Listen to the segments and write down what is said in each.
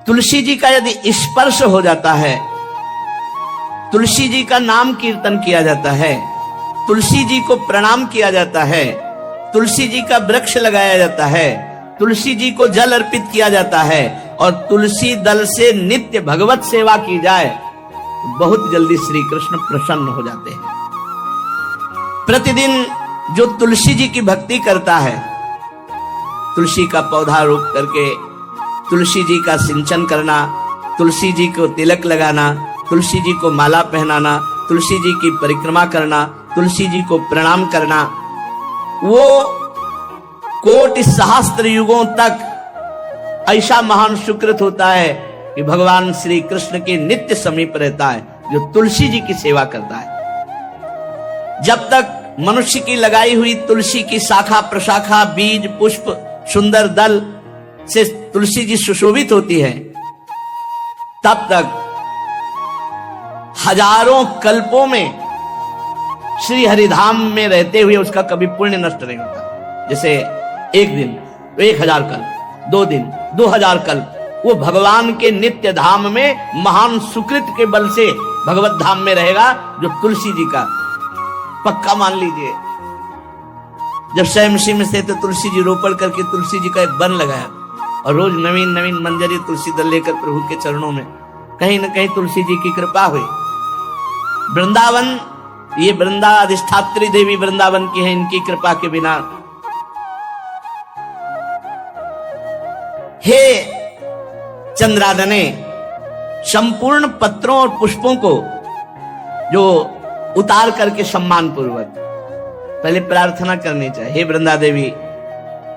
तुलसी जी का यदि स्पर्श हो जाता है, तुलसी जी का नाम कीर्तन किया जाता है, तुलसी जी को प्रणाम किया जाता है, तुलसी जी का वृक्ष लगाया जाता है, तुलसी जी को जल अर्पित किया जाता है और तुलसी दल से नित्य भगवत सेवा की जाए, तो बहुत जल्दी श्री कृष्ण प्रसन्न हो जाते हैं। प्रतिदिन जो तुलसी जी की भक्ति करता है, तुलसी का पौधा रोप करके तुलसी जी का सिंचन करना, तुलसी जी को तिलक लगाना, तुलसी जी को माला पहनाना, तुलसी जी की परिक्रमा करना, तुलसी जी को प्रणाम करना, वो कोटि सहस्त्र युगों तक ऐसा महान सुकृत होता है कि भगवान श्री कृष्ण के नित्य समीप रहता है जो तुलसी जी की सेवा करता है। जब तक मनुष्य की लगाई हुई तुलसी की शाखा प्रशाखा, बीज, पुष्प, सुंदर दल से तुलसी जी सुशोभित होती है, तब तक हजारों कल्पों में श्री हरिधाम में रहते हुए उसका कभी पुण्य नष्ट नहीं होता। जैसे एक दिन तो 1000 कल्प, 2 दिन 2000 कल्प, वो भगवान के नित्य धाम में महान सुकृत के बल से भगवत धाम में रहेगा, जो तुलसी जी का पक्का मान लीजिए। जब स्वयं में से तो तुलसी जी रोपण करके तुलसी जी का एक वन लगाया और रोज नवीन नवीन मंजरी तुलसी दल लेकर प्रभु के चरणों में, कहीं न कहीं तुलसी जी की कृपा हुई। वृंदावन, ये वृंदा अधिष्ठात्री देवी वृंदावन की है, इनकी कृपा के बिना। हे चंद्रादने, संपूर्ण पत्रों और पुष्पों को जो उतार करके सम्मान पूर्वक पहले प्रार्थना करनी चाहिए। हे वृंदा देवी,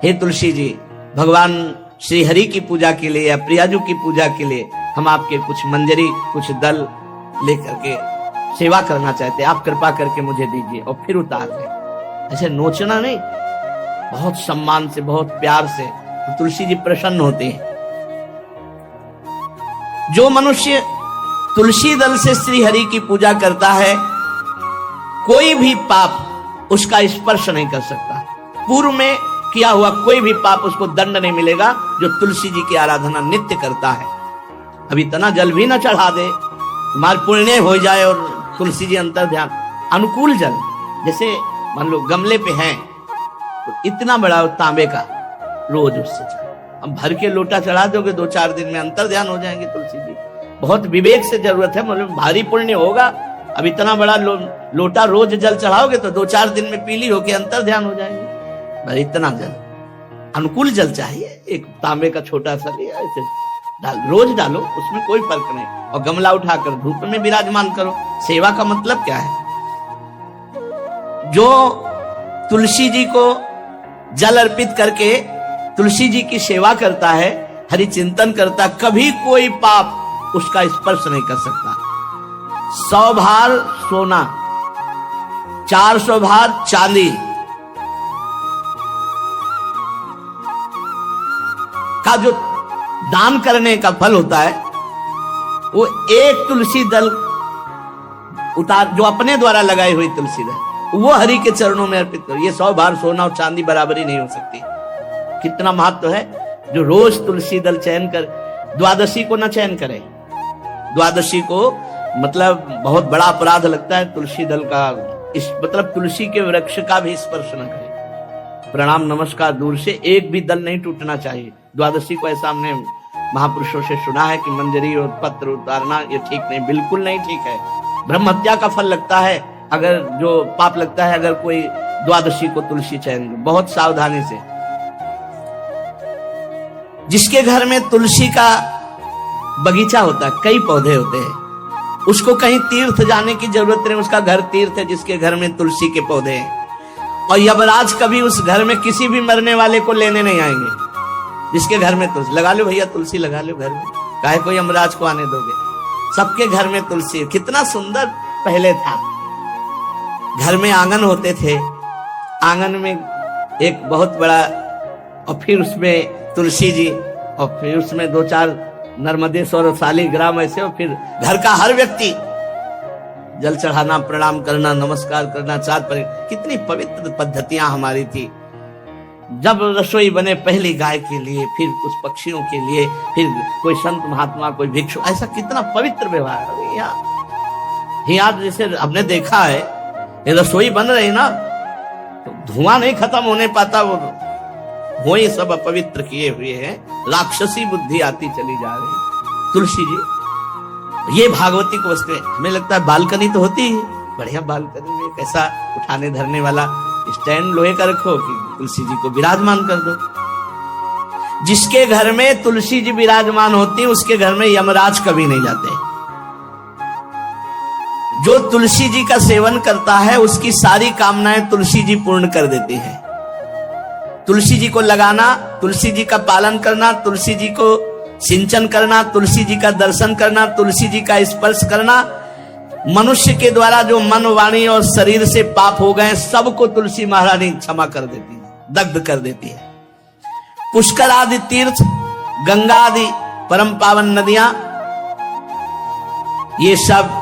हे तुलसी जी, भगवान श्री हरि की पूजा के लिए या प्रियाजू की पूजा के लिए हम आपके कुछ मंजरी, कुछ दल लेकर के सेवा करना चाहते हैं, आप कृपा करके मुझे दीजिए। और फिर उतार दें, ऐसे नोचना नहीं, बहुत सम्मान से, बहुत प्यार से, तो तुलसी जी प्रसन्न होते हैं। जो मनुष्य तुलसी दल से श्री हरि की पूजा करता है, कोई भी पाप उसका स्पर्श नहीं कर सकता। पूर्व में किया हुआ कोई भी पाप उसको दंड नहीं मिलेगा, जो तुलसी जी की आराधना नित्य करता है। अब इतना जल भी ना चढ़ा दे, तुम्हारे पुण्य हो जाए और तुलसी जी अंतर ध्यान, अनुकूल जल, जैसे मान लो गमले पे हैं तो इतना बड़ा तांबे का रोज उससे अब भर के लोटा चढ़ा दोगे, 2-4 दिन में अंतर ध्यान हो जाएंगे तुलसी जी। बहुत विवेक से जरूरत है, मतलब भारी पुण्य होगा। अब इतना बड़ा लोटा रोज जल चढ़ाओगे तो 2-4 दिन में पीली होके अंतर ध्यान हो जाएंगे। भाई इतना जल, अनुकूल जल चाहिए। एक तांबे का छोटा सा लिया, ऐसे रोज डालो, उसमें कोई फर्क नहीं। और गमला उठाकर धूप में विराजमान करो। सेवा का मतलब क्या है? जो तुलसी जी को जल अर्पित करके तुलसी जी की सेवा करता है, हरि चिंतन करता, कभी कोई पाप उसका स्पर्श नहीं कर सकता। 100 भार सोना, 400 भार चांदी का जो दान करने का फल होता है, वो एक तुलसी दल उतार, जो अपने द्वारा लगाई हुई तुलसी दल, वो हरि के चरणों में अर्पित करो। ये 100 भार सोना और चांदी बराबरी नहीं हो सकती। कितना महत्व है। जो रोज तुलसी दल चयन कर, द्वादशी को न चयन करे, द्वादशी को मतलब बहुत बड़ा अपराध लगता है तुलसी दल का, इस मतलब तुलसी के वृक्ष का भी स्पर्श न करे। प्रणाम नमस्कार दूर से, एक भी दल नहीं टूटना चाहिए। द्वादशी को ऐसा हमने महापुरुषों से सुना है कि मंजरी और पत्र उतारना ये ठीक नहीं, बिल्कुल नहीं ठीक है। ब्रह्म हत्या का फल लगता है, अगर जो पाप लगता है अगर कोई द्वादशी को तुलसी चयन, बहुत सावधानी से। जिसके घर में तुलसी का बगीचा होता है, कई पौधे होते हैं, उसको कहीं तीर्थ जाने की जरूरत नहीं, उसका घर तीर्थ है जिसके घर में तुलसी के पौधे हैं। और यमराज कभी उस घर में किसी भी मरने वाले को लेने नहीं आएंगे। जिसके घर में तुलसी, लगा लो भैया तुलसी लगा लो घर में, काहे को यमराज को आने दोगे? सबके घर में तुलसी। कितना सुंदर पहले था। घर में आंगन होते थे, आंगन में एक बहुत बड़ा, और फिर उसमें तुलसी जी, और फिर उसमें 2-4 नर्मदेश्वर और शालिग्राम ऐसे, और फिर घर का हर व्यक्ति जल चढ़ाना, प्रणाम करना, नमस्कार करना, चार पर। कितनी पवित्र पद्धतियां हमारी थी। जब रसोई बने पहली गाय के लिए, फिर कुछ पक्षियों के लिए, फिर कोई संत महात्मा, कोई भिक्षु, ऐसा कितना पवित्र व्यवहार है। यहाँ जैसे हमने देखा है, ये रसोई बन रही ना तो धुआं नहीं खत्म होने पाता, वो ही सब अपवित्र किए हुए हैं, राक्षसी बुद्धि आती चली जा रही। तुलसी जी ये भागवती को बसते, हमें लगता है बालकनी तो होती है, बढ़िया बालकनी में कैसा उठाने धरने वाला स्टैंड लोहे का रखो कि तुलसी जी को विराजमान कर दो। जिसके घर में तुलसी जी विराजमान होती, उसके घर में यमराज कभी नहीं जाते। जो तुलसी जी का सेवन करता है उसकी सारी कामनाएं तुलसी जी पूर्ण कर देती है। तुलसी जी को लगाना, तुलसी जी का पालन करना, तुलसी जी को सिंचन करना, तुलसी जी का दर्शन करना, तुलसी जी का स्पर्श करना, मनुष्य के द्वारा जो मन, वाणी और शरीर से पाप हो गए सबको तुलसी महारानी क्षमा कर देती है, दग्ध कर देती है। पुष्कर आदि तीर्थ, गंगा आदि परम पावन नदियां, ये सब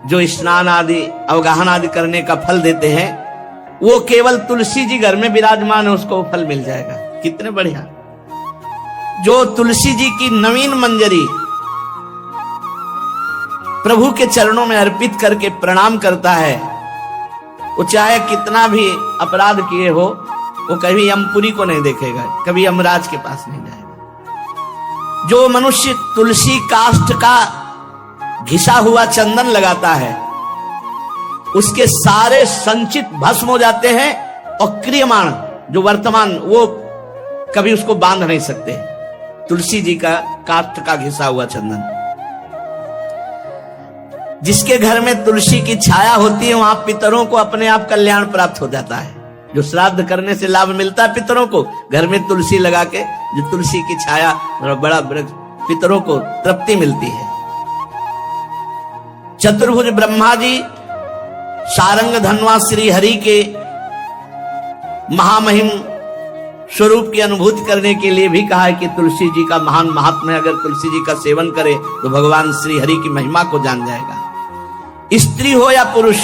जो स्नान आदि अवगाहन आदि करने का फल देते हैं, वो केवल तुलसी जी घर में विराजमान है उसको फल मिल जाएगा। कितने बढ़िया। जो तुलसी जी की नवीन मंजरी प्रभु के चरणों में अर्पित करके प्रणाम करता है, वो चाहे कितना भी अपराध किए हो, वो कभी यमपुरी को नहीं देखेगा, कभी यमराज के पास नहीं जाएगा। जो मनुष्य तुलसी काष्ठ का घिसा हुआ चंदन लगाता है, उसके सारे संचित भस्म हो जाते हैं, और क्रियमाण जो वर्तमान वो कभी उसको बांध नहीं सकते। तुलसी जी का काष्ठ का घिसा हुआ चंदन। जिसके घर में तुलसी की छाया होती है वहां पितरों को अपने आप कल्याण प्राप्त हो जाता है। जो श्राद्ध करने से लाभ मिलता है पितरों को, घर में तुलसी लगा के जो तुलसी की छाया बड़ा पितरों को तृप्ति मिलती है। चतुर्भुज ब्रह्मा जी सारंग धनवा श्री हरि के महामहिम स्वरूप की अनुभूति करने के लिए भी कहा है कि तुलसी जी का महान महात्म्य, अगर तुलसी जी का सेवन करे तो भगवान श्री हरि की महिमा को जान जाएगा। स्त्री हो या पुरुष,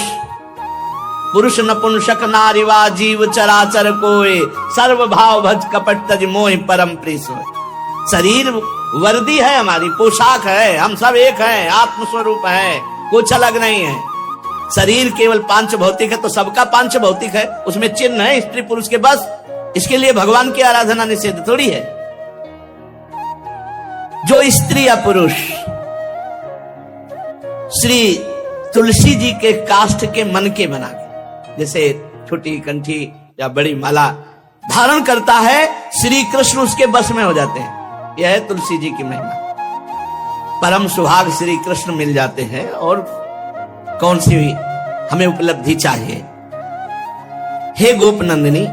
पुरुष नपुंसक नारीवा जीव चराचर कोय, सर्व भाव भज कपट तज मोह परम प्रीस होय। शरीर वर्दी है, हमारी पोशाक है, हम सब एक हैं, आत्मस्वरूप है, कुछ अलग नहीं है। शरीर केवल पांच भौतिक है तो सबका पांच भौतिक है, उसमें चिन्ह है स्त्री पुरुष के, बस इसके लिए भगवान की आराधना निषेध थोड़ी है। जो स्त्री या पुरुष श्री तुलसी जी के काष्ठ के मन के बना के, जैसे छोटी कंठी या बड़ी माला धारण करता है, श्री कृष्ण उसके बस में हो जाते हैं। यह है तुलसी जी की महिमा। परम सुहाग श्री कृष्ण मिल जाते हैं, और कौन सी हमें उपलब्धि चाहिए। हे गोप नंदिनी,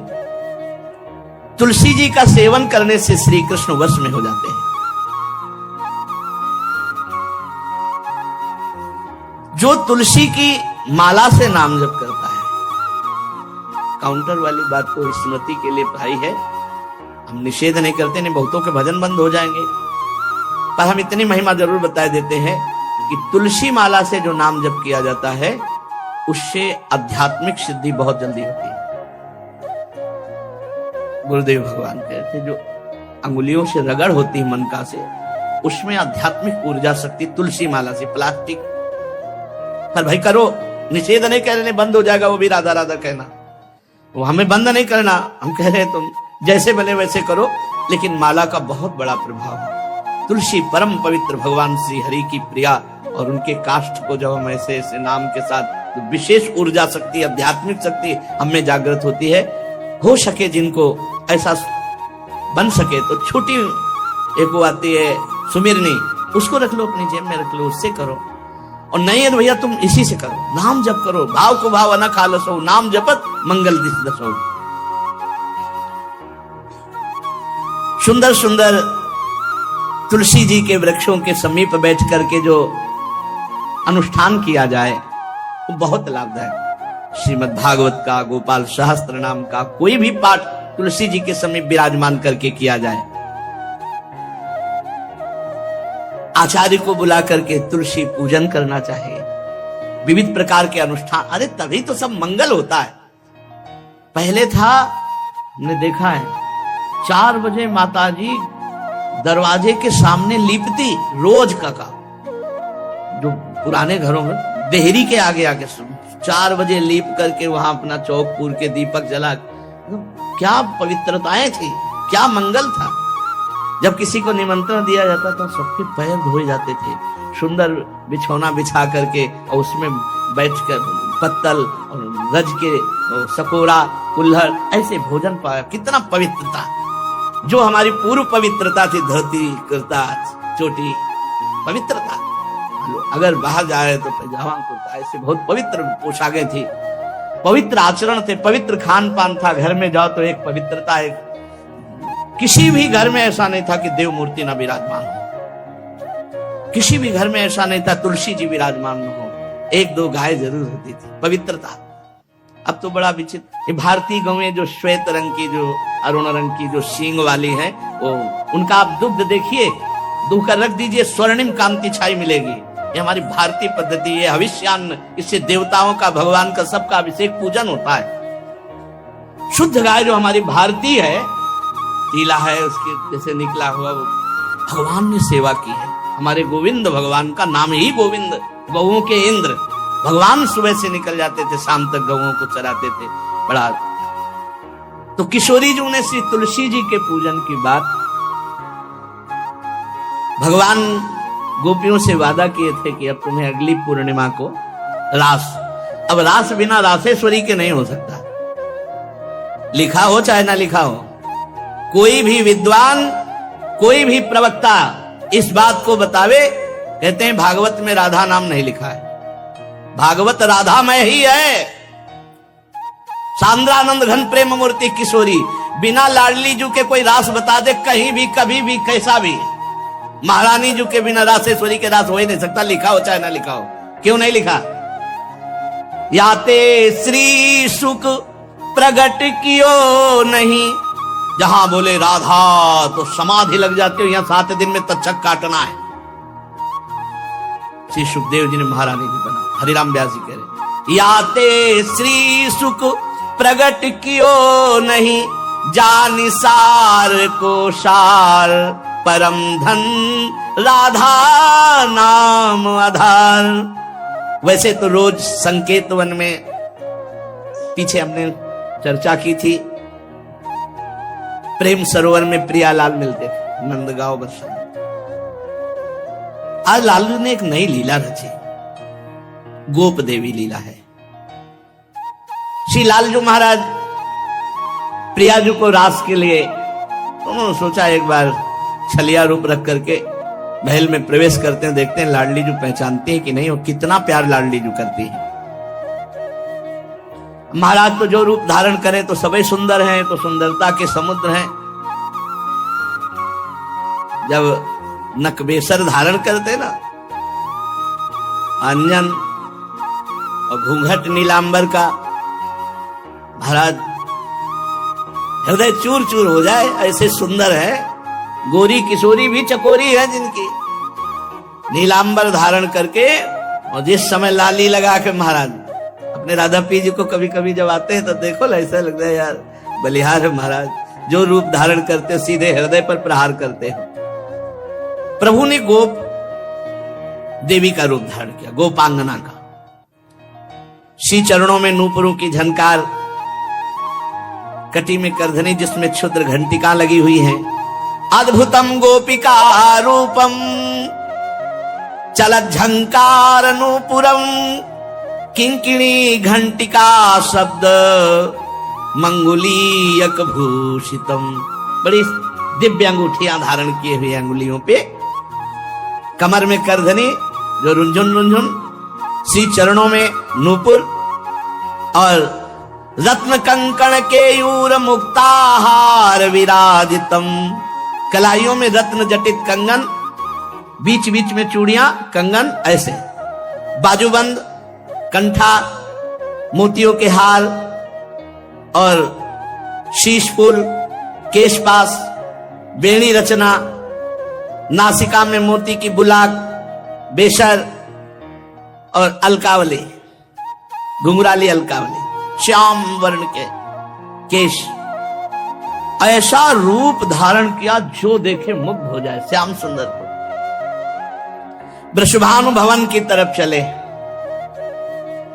तुलसी जी का सेवन करने से श्री कृष्ण वश में हो जाते हैं। जो तुलसी की माला से नाम जप करता है, काउंटर वाली बात तो स्मृति के लिए भाई है, हम निषेध नहीं करते, नहीं बहुतों के भजन बंद हो जाएंगे, पर हम इतनी महिमा जरूर बता देते हैं कि तुलसी माला से जो नाम जप किया जाता है उससे आध्यात्मिक सिद्धि बहुत जल्दी होती है। गुरुदेव भगवान कहते जो अंगुलियों से रगड़ होती है मन का से, उसमें आध्यात्मिक ऊर्जा शक्ति तुलसी माला से। प्लास्टिक पर भाई करो, निषेध नहीं कह रहे, बंद हो जाएगा वो भी राधा राधा कहना, वो हमें बंद नहीं करना, हम कह रहे हैं तुम जैसे बने वैसे करो, लेकिन माला का बहुत बड़ा प्रभाव है। तुलसी परम पवित्र भगवान श्री हरि की प्रिया, और उनके काष्ठ को जब हम ऐसे ऐसे नाम के साथ, तो विशेष ऊर्जा शक्ति, आध्यात्मिक शक्ति हमें जागृत होती है। हो सके जिनको ऐसा बन सके तो छोटी एक वो आती है सुमिरनी, उसको रख लो, अपनी जेब में रख लो, उससे करो। और नहीं है तो भैया तुम इसी से करो, नाम जप करो, भाव को भाव न खालसो, नाम जपत मंगल दिस दसो। सुंदर सुंदर तुलसी जी के वृक्षों के समीप बैठ करके जो अनुष्ठान किया जाए वो बहुत लाभदायक। श्रीमद् भागवत का, गोपाल सहस्त्र नाम का कोई भी पाठ तुलसी जी के समीप विराजमान करके किया जाए। आचार्य को बुला करके तुलसी पूजन करना चाहिए, विविध प्रकार के अनुष्ठान, अरे तभी तो सब मंगल होता है। पहले था, हमने देखा है 4 बजे माताजी दरवाजे के सामने लीपती, रोज का काम। जो पुराने घरों में देहरी के आगे आके 4 बजे लीप करके वहां अपना चौक पूर के दीपक जला, क्या पवित्रताएं थी, क्या मंगल था। जब किसी को निमंत्रण दिया जाता था सबके पैर धोए जाते थे, सुंदर बिछौना बिछा करके और उसमें बैठकर पत्तल और गज के सकोरा कुल्हड़ ऐसे भोजन पाया। कितना पवित्रता, जो हमारी पूर्व पवित्रता थी, धोती कुर्ता चोटी पवित्रता। अगर बाहर जा रहे तो पैजामा कुर्ता, ऐसे बहुत पवित्र पोशाकें थी, पवित्र आचरण थे, पवित्र खान पान था। घर में जाओ तो एक पवित्रता, एक किसी भी घर में ऐसा नहीं था कि देव मूर्ति न विराजमान हो, किसी भी घर में ऐसा नहीं था तुलसी जी विराजमान न हो, 1-2 गाय जरूर होती थी, पवित्रता। अब तो बड़ा विचित्र, भारतीय गौएं जो श्वेत रंग की, जो अरुण रंग की, जो सींग वाली है, वो उनका आप दुग्ध देखिए, दूह कर रख दीजिए, स्वर्णिम कांति छाई मिलेगी। ये हमारी भारतीय पद्धति है, हविष्यान्न, इससे देवताओं का, भगवान का, सबका अभिषेक पूजन होता है। शुद्ध गाय जो हमारी भारतीय है, तीला है उसके जैसे निकला हुआ, वो भगवान ने सेवा की है। हमारे गोविंद भगवान का नाम ही गोविंद, गौओं के इंद्र। भगवान सुबह से निकल जाते थे, शाम तक गौओं को चराते थे। बड़ा तो किशोरी जी ने श्री तुलसी जी के पूजन की बात, भगवान गोपियों से वादा किए थे कि अब तुम्हें अगली पूर्णिमा को रास, अब रास बिना रासेश्वरी के नहीं हो सकता, लिखा हो चाहे ना लिखा हो। कोई भी विद्वान, कोई भी प्रवक्ता इस बात को बतावे, कहते हैं भागवत में राधा नाम नहीं लिखा है, भागवत राधामय ही है। सांद्रानंद घन प्रेम मूर्ति किशोरी, बिना लाडली जू के कोई रास बता दे कहीं भी, कभी भी, कैसा भी, महारानी जू के बिना रासेश्वरी के रास हो ही नहीं सकता, लिखा हो चाहे ना लिखा हो। क्यों नहीं लिखा? याते श्री सुख प्रगट कियो नहीं, जहां बोले राधा तो समाधि लग जाती हो, यहां 7 दिन में तक्षक काटना है। श्री सुखदेव जी ने महारानी जी बना, हरिराम व्यास जी कह रहे, याते श्री सुख प्रगट कियो नहीं, जानि सार को सार, परम धन राधा नाम आधार। वैसे तो रोज संकेत वन में, पीछे हमने चर्चा की थी, प्रेम सरोवर में प्रियालाल मिलते थे, नंदगांव बरसा। आज लालू ने एक नई लीला रची, गोप देवी लीला है। श्री लालजू महाराज प्रियाजू को रास के लिए, उन्होंने सोचा एक बार छलिया रूप रख करके महल में प्रवेश करते हैं, देखते हैं लाडली जू पहचानती है कि नहीं, और कितना प्यार लाडली जू करती है। महाराज तो जो रूप धारण करें तो सभी सुंदर हैं, तो सुंदरता के समुद्र हैं। जब नकबेसर धारण करते ना, अंजन और घूंघट नीलांबर का, महाराज हृदय चूर चूर हो जाए, ऐसे सुंदर है। गोरी किशोरी भी चकोरी है जिनकी, नीलांबर धारण करके, और जिस समय लाली लगा के महाराज अपने राधा पी जी को कभी कभी जब आते हैं तो देखो ऐसा लगता है यार बलिहार है महाराज, जो रूप धारण करते हो सीधे हृदय पर प्रहार करते हो। प्रभु ने गोप देवी का रूप धारण किया, गोपांगना का। श्री चरणों में नूपुरों की झनकार, कटी में करधनी जिसमें क्षुद्र घंटिका लगी हुई है। अद्भुतम गोपिका रूपम चलत झंकार नूपुरम, किंकिणी घंटिका शब्द मंगुलीयक भूषितम। बड़ी दिव्य अंगूठियां धारण किए हुए अंगुलियों पे, कमर में करधनी जो रुंझुन रुंझुन, श्री चरणों में नूपुर, और रत्न कंकण के यूर मुक्ताहार विराजितम। कलाइयों में रत्न जटित कंगन, बीच बीच में चूड़ियां, कंगन, ऐसे बाजूबंद, कंठा, मोतियों के हार और शीश फूल, केशपास, बेणी रचना, नासिका में मोती की बुलाक, बेशर और अलकावली, घुंघराली अलकावली, श्याम वर्ण के केश, ऐसा रूप धारण किया जो देखे मुग्ध हो जाए। श्याम सुंदर को वृषभानु भवन की तरफ चले।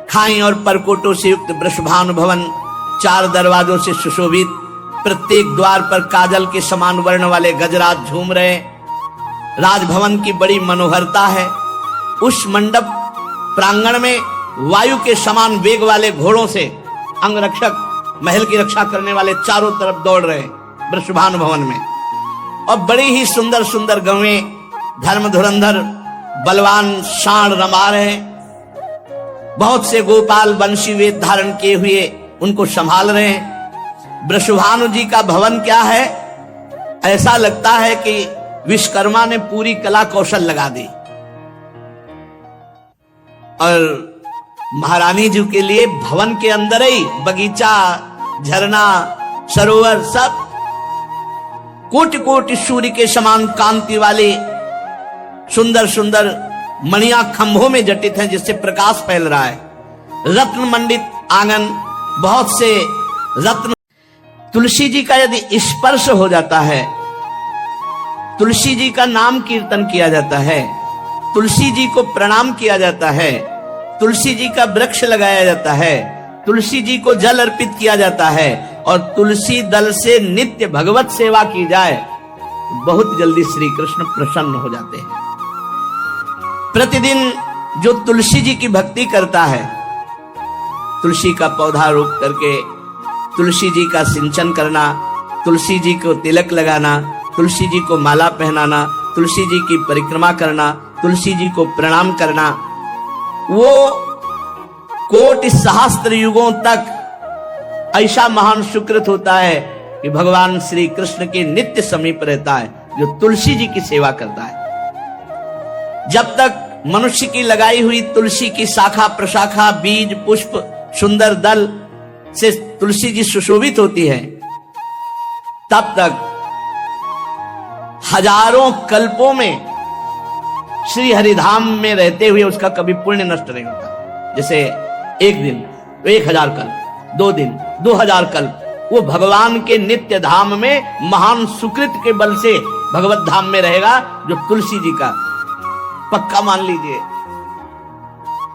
खाई और परकोटों से युक्त वृषभानु भवन 4 दरवाजों से सुशोभित, प्रत्येक द्वार पर काजल के समान वर्ण वाले गजराज झूम रहे। राजभवन की बड़ी मनोहरता है। उस मंडप प्रांगण में वायु के समान वेग वाले घोड़ों से अंगरक्षक महल की रक्षा करने वाले चारों तरफ दौड़ रहे वृषभानु भवन में। और बड़ी ही सुंदर सुंदर गौएं धर्म धुरंधर बलवान सांड रमा रहे। बहुत से गोपाल बंशी वेद धारण किए हुए उनको संभाल रहे हैं। वृषभानु जी का भवन क्या है, ऐसा लगता है कि विश्वकर्मा ने पूरी कला कौशल लगा दी। और महारानी जी के लिए भवन के अंदर ही बगीचा, झरना, सरोवर सब कोटि कोटि सूर्य के समान कांति वाले सुंदर सुंदर मणियां खंभों में जटित हैं, जिससे प्रकाश फैल रहा है। रत्न मंडित आंगन, बहुत से रत्न। तुलसी जी का यदि स्पर्श हो जाता है, तुलसी जी का नाम कीर्तन किया जाता है, तुलसी जी को प्रणाम किया जाता है, तुलसी जी का वृक्ष लगाया जाता है, तुलसी जी को जल अर्पित किया जाता है और तुलसी दल से नित्य भगवत सेवा की जाए, बहुत जल्दी श्री कृष्ण प्रसन्न हो जाते हैं। प्रतिदिन जो तुलसी जी की भक्ति करता है, तुलसी का पौधा रोप करके तुलसी जी का सिंचन करना, तुलसी जी को तिलक लगाना, तुलसी जी को माला पहनाना, तुलसी जी की परिक्रमा करना, तुलसी जी को प्रणाम करना, वो कोटि सहस्त्र युगों तक ऐसा महान सुकृत होता है कि भगवान श्री कृष्ण के नित्य समीप रहता है जो तुलसी जी की सेवा करता है। जब तक मनुष्य की लगाई हुई तुलसी की शाखा प्रशाखा, बीज, पुष्प, सुंदर दल से तुलसी जी सुशोभित होती है, तब तक हजारों कल्पों में श्री हरिधाम में रहते हुए उसका कभी पुण्य नष्ट नहीं होता। जैसे एक दिन 1000 कल्प, 2 दिन 2000 कल्प, वो भगवान के नित्य धाम में महान सुकृत के बल से भगवत धाम में रहेगा, जो तुलसी जी का पक्का मान लीजिए।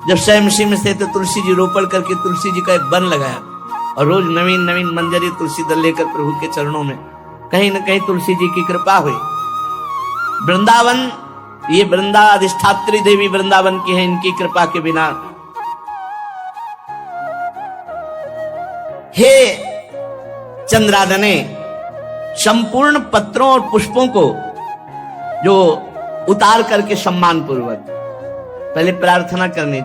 जब स्वयं में से तो तुलसी जी रोपण करके तुलसी जी का एक वन लगाया और रोज नवीन नवीन मंजरी तुलसी दल लेकर प्रभु के चरणों में, कहीं न कहीं तुलसी जी की कृपा हुई। वृंदावन, ये वृंदा अधिष्ठात्री देवी वृंदावन की है, इनकी कृपा के बिना। हे चंद्रादने, संपूर्ण पत्रों और पुष्पों को जो उतार करके सम्मान पूर्वक पहले प्रार्थना करनी